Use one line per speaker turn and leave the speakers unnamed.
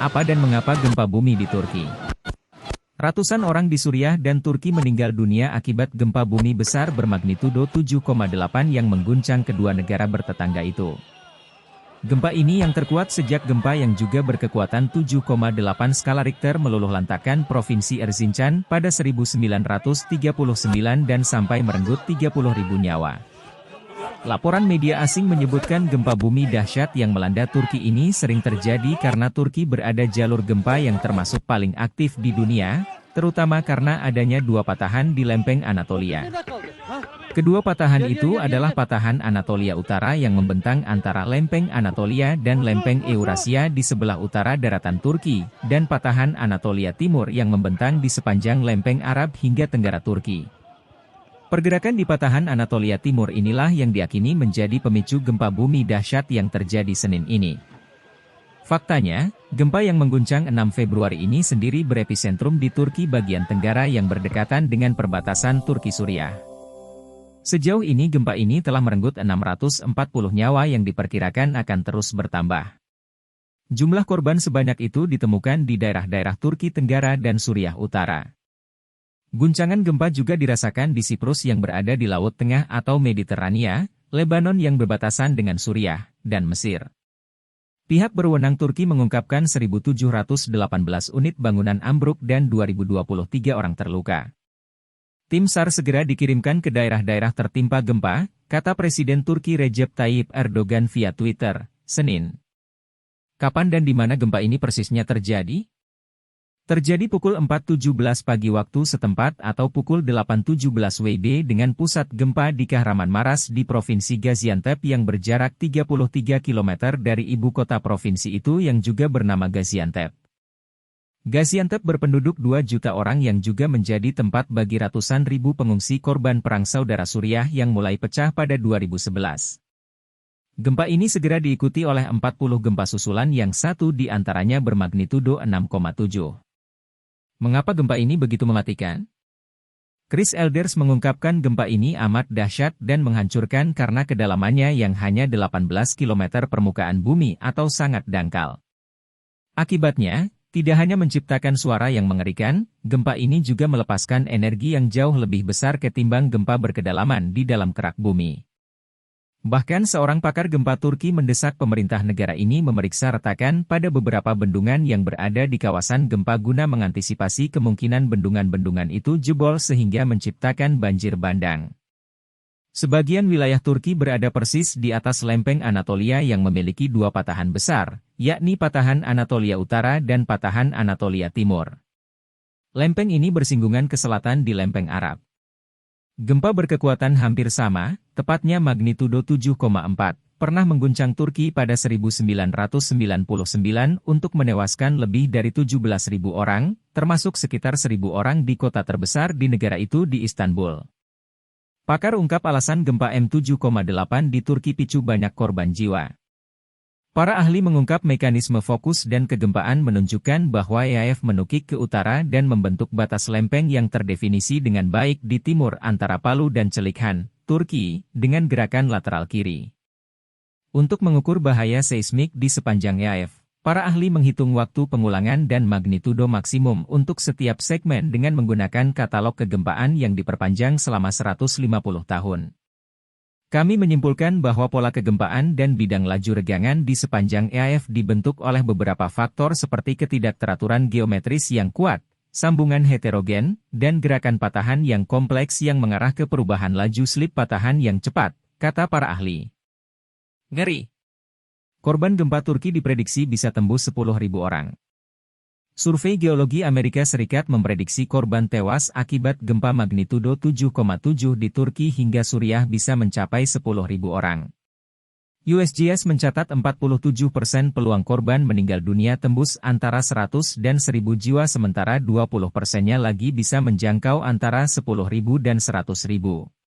Apa dan mengapa gempa bumi di Turki? Ratusan orang di Suriah dan Turki meninggal dunia akibat gempa bumi besar bermagnitudo 7,8 yang mengguncang kedua negara bertetangga itu. Gempa ini yang terkuat sejak gempa yang juga berkekuatan 7,8 skala Richter meluluhlantakkan Provinsi Erzincan pada 1939 dan sampai merenggut 30.000 nyawa. Laporan media asing menyebutkan gempa bumi dahsyat yang melanda Turki ini sering terjadi karena Turki berada jalur gempa yang termasuk paling aktif di dunia, terutama karena adanya dua patahan di lempeng Anatolia. Kedua patahan itu adalah patahan Anatolia Utara yang membentang antara lempeng Anatolia dan lempeng Eurasia di sebelah utara daratan Turki, dan patahan Anatolia Timur yang membentang di sepanjang lempeng Arab hingga tenggara Turki. Pergerakan di patahan Anatolia Timur inilah yang diakini menjadi pemicu gempa bumi dahsyat yang terjadi Senin ini. Faktanya, gempa yang mengguncang 6 Februari ini sendiri berepisentrum di Turki bagian tenggara yang berdekatan dengan perbatasan Turki-Suriah. Sejauh ini gempa ini telah merenggut 640 nyawa yang diperkirakan akan terus bertambah. Jumlah korban sebanyak itu ditemukan di daerah-daerah Turki Tenggara dan Suriah Utara. Guncangan gempa juga dirasakan di Siprus yang berada di Laut Tengah atau Mediterania, Lebanon yang berbatasan dengan Suriah, dan Mesir. Pihak berwenang Turki mengungkapkan 1.718 unit bangunan ambruk dan 2.023 orang terluka. Tim SAR segera dikirimkan ke daerah-daerah tertimpa gempa, kata Presiden Turki Recep Tayyip Erdogan via Twitter, Senin. Kapan dan di mana gempa ini persisnya terjadi? Terjadi pukul 4.17 pagi waktu setempat atau pukul 8.17 WIB dengan pusat gempa di Kahramanmaras di Provinsi Gaziantep yang berjarak 33 km dari ibu kota provinsi itu yang juga bernama Gaziantep. Gaziantep berpenduduk 2 juta orang yang juga menjadi tempat bagi ratusan ribu pengungsi korban perang saudara Suriah yang mulai pecah pada 2011. Gempa ini segera diikuti oleh 40 gempa susulan yang satu di antaranya bermagnitudo 6,7. Mengapa gempa ini begitu mematikan? Chris Elders mengungkapkan gempa ini amat dahsyat dan menghancurkan karena kedalamannya yang hanya 18 km permukaan bumi atau sangat dangkal. Akibatnya, tidak hanya menciptakan suara yang mengerikan, gempa ini juga melepaskan energi yang jauh lebih besar ketimbang gempa berkedalaman di dalam kerak bumi. Bahkan seorang pakar gempa Turki mendesak pemerintah negara ini memeriksa retakan pada beberapa bendungan yang berada di kawasan gempa guna mengantisipasi kemungkinan bendungan-bendungan itu jebol sehingga menciptakan banjir bandang. Sebagian wilayah Turki berada persis di atas lempeng Anatolia yang memiliki dua patahan besar, yakni patahan Anatolia Utara dan patahan Anatolia Timur. Lempeng ini bersinggungan ke selatan di lempeng Arab. Gempa berkekuatan hampir sama, tepatnya magnitudo 7,4, pernah mengguncang Turki pada 1999 untuk menewaskan lebih dari 17.000 orang, termasuk sekitar 1.000 orang di kota terbesar di negara itu di Istanbul. Pakar ungkap alasan gempa M7,8 di Turki picu banyak korban jiwa. Para ahli mengungkap mekanisme fokus dan kegempaan menunjukkan bahwa EAF menukik ke utara dan membentuk batas lempeng yang terdefinisi dengan baik di timur antara Palu dan Celikhan, Turki, dengan gerakan lateral kiri. Untuk mengukur bahaya seismik di sepanjang EAF, para ahli menghitung waktu pengulangan dan magnitudo maksimum untuk setiap segmen dengan menggunakan katalog kegempaan yang diperpanjang selama 150 tahun. Kami menyimpulkan bahwa pola kegempaan dan bidang laju regangan di sepanjang EAF dibentuk oleh beberapa faktor seperti ketidakteraturan geometris yang kuat, sambungan heterogen, dan gerakan patahan yang kompleks yang mengarah ke perubahan laju slip patahan yang cepat, kata para ahli. Ngeri. Korban gempa Turki diprediksi bisa tembus 10.000 orang. Survei Geologi Amerika Serikat memprediksi korban tewas akibat gempa magnitudo 7,7 di Turki hingga Suriah bisa mencapai 10.000 orang. USGS mencatat 47% peluang korban meninggal dunia tembus antara 100 dan 1.000 jiwa sementara 20%-nya lagi bisa menjangkau antara 10.000 dan 100.000.